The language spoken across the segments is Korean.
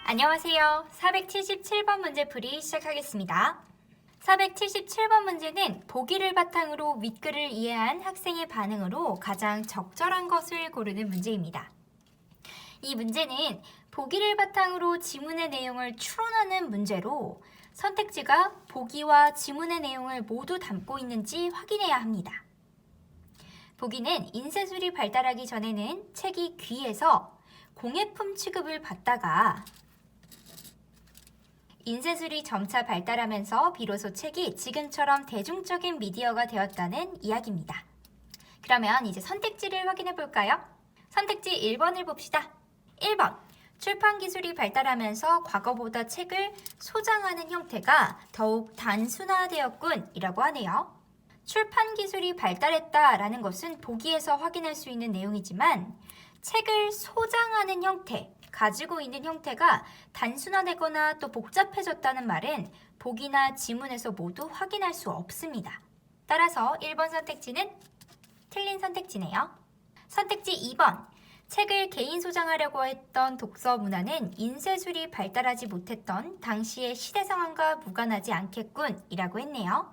안녕하세요. 477번 문제 풀이 시작하겠습니다. 477번 문제는 보기를 바탕으로 윗글을 이해한 학생의 반응으로 가장 적절한 것을 고르는 문제입니다. 이 문제는 보기를 바탕으로 지문의 내용을 추론하는 문제로 선택지가 보기와 지문의 내용을 모두 담고 있는지 확인해야 합니다. 보기는 인쇄술이 발달하기 전에는 책이 귀에서 공예품 취급을 받다가 인쇄술이 점차 발달하면서 비로소 책이 지금처럼 대중적인 미디어가 되었다는 이야기입니다. 그러면 이제 선택지를 확인해 볼까요? 선택지 1번을 봅시다. 1번, 출판 기술이 발달하면서 과거보다 책을 소장하는 형태가 더욱 단순화되었군 이라고 하네요. 출판 기술이 발달했다라는 것은 보기에서 확인할 수 있는 내용이지만 책을 소장하는 형태, 가지고 있는 형태가 단순화되거나 또 복잡해졌다는 말은 보기나 지문에서 모두 확인할 수 없습니다. 따라서 1번 선택지는 틀린 선택지네요. 선택지 2번, 책을 개인 소장하려고 했던 독서 문화는 인쇄술이 발달하지 못했던 당시의 시대 상황과 무관하지 않겠군 이라고 했네요.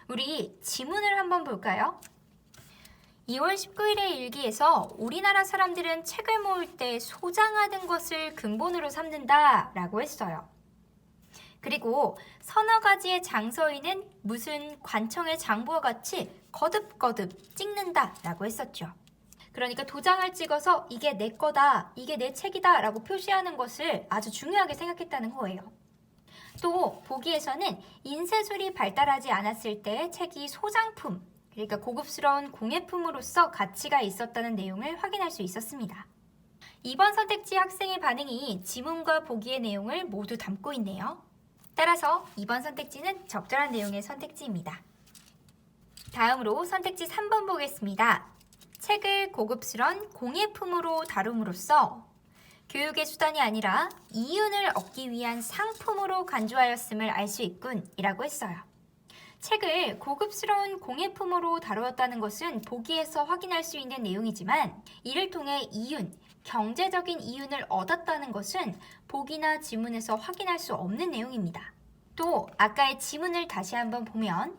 우리 지문을 한번 볼까요? 2월 19일의 일기에서 우리나라 사람들은 책을 모을 때 소장하는 것을 근본으로 삼는다 라고 했어요. 그리고 서너 가지의 장서인은 무슨 관청의 장부와 같이 거듭거듭 찍는다 라고 했었죠. 그러니까 도장을 찍어서 이게 내 거다, 이게 내 책이다 라고 표시하는 것을 아주 중요하게 생각했다는 거예요. 또 보기에서는 인쇄술이 발달하지 않았을 때 책이 소장품, 그러니까 고급스러운 공예품으로서 가치가 있었다는 내용을 확인할 수 있었습니다. 2번 선택지 학생의 반응이 지문과 보기의 내용을 모두 담고 있네요. 따라서 2번 선택지는 적절한 내용의 선택지입니다. 다음으로 선택지 3번 보겠습니다. 책을 고급스러운 공예품으로 다룸으로써 교육의 수단이 아니라 이윤을 얻기 위한 상품으로 간주하였음을 알 수 있군 이라고 했어요. 책을 고급스러운 공예품으로 다루었다는 것은 보기에서 확인할 수 있는 내용이지만 이를 통해 이윤, 경제적인 이윤을 얻었다는 것은 보기나 지문에서 확인할 수 없는 내용입니다. 또 아까의 지문을 다시 한번 보면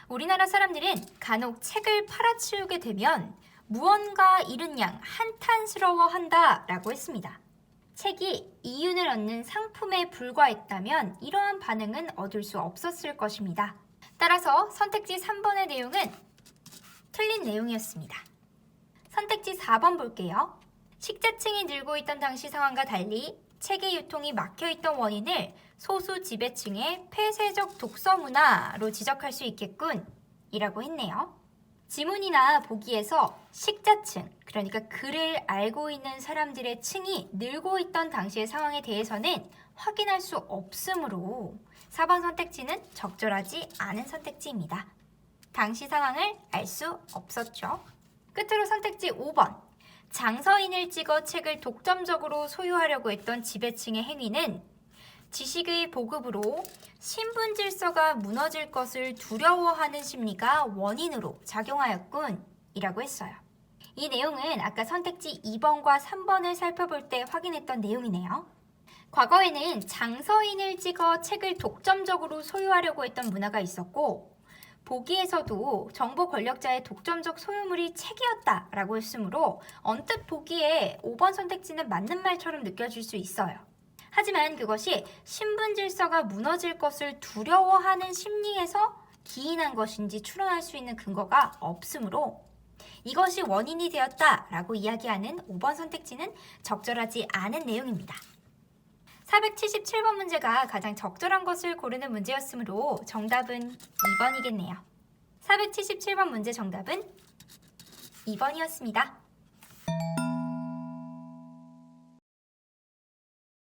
우리나라 사람들은 간혹 책을 팔아치우게 되면 무언가 잃은 양 한탄스러워한다 라고 했습니다. 책이 이윤을 얻는 상품에 불과했다면 이러한 반응은 얻을 수 없었을 것입니다. 따라서 선택지 3번의 내용은 틀린 내용이었습니다. 선택지 4번 볼게요. 식자층이 늘고 있던 당시 상황과 달리 책의 유통이 막혀있던 원인을 소수 지배층의 폐쇄적 독서 문화로 지적할 수 있겠군 이라고 했네요. 지문이나 보기에서 식자층, 그러니까 글을 알고 있는 사람들의 층이 늘고 있던 당시의 상황에 대해서는 확인할 수 없으므로 4번 선택지는 적절하지 않은 선택지입니다. 당시 상황을 알 수 없었죠. 끝으로 선택지 5번. 장서인을 찍어 책을 독점적으로 소유하려고 했던 지배층의 행위는 지식의 보급으로 신분 질서가 무너질 것을 두려워하는 심리가 원인으로 작용하였군 이라고 했어요. 이 내용은 아까 선택지 2번과 3번을 살펴볼 때 확인했던 내용이네요. 과거에는 장서인을 찍어 책을 독점적으로 소유하려고 했던 문화가 있었고 보기에서도 정보 권력자의 독점적 소유물이 책이었다라고 했으므로 언뜻 보기에 5번 선택지는 맞는 말처럼 느껴질 수 있어요. 하지만 그것이 신분 질서가 무너질 것을 두려워하는 심리에서 기인한 것인지 추론할 수 있는 근거가 없으므로 이것이 원인이 되었다라고 이야기하는 5번 선택지는 적절하지 않은 내용입니다. 477번 문제가 가장 적절한 것을 고르는 문제였으므로 정답은 2번이겠네요. 477번 문제 정답은 2번이었습니다.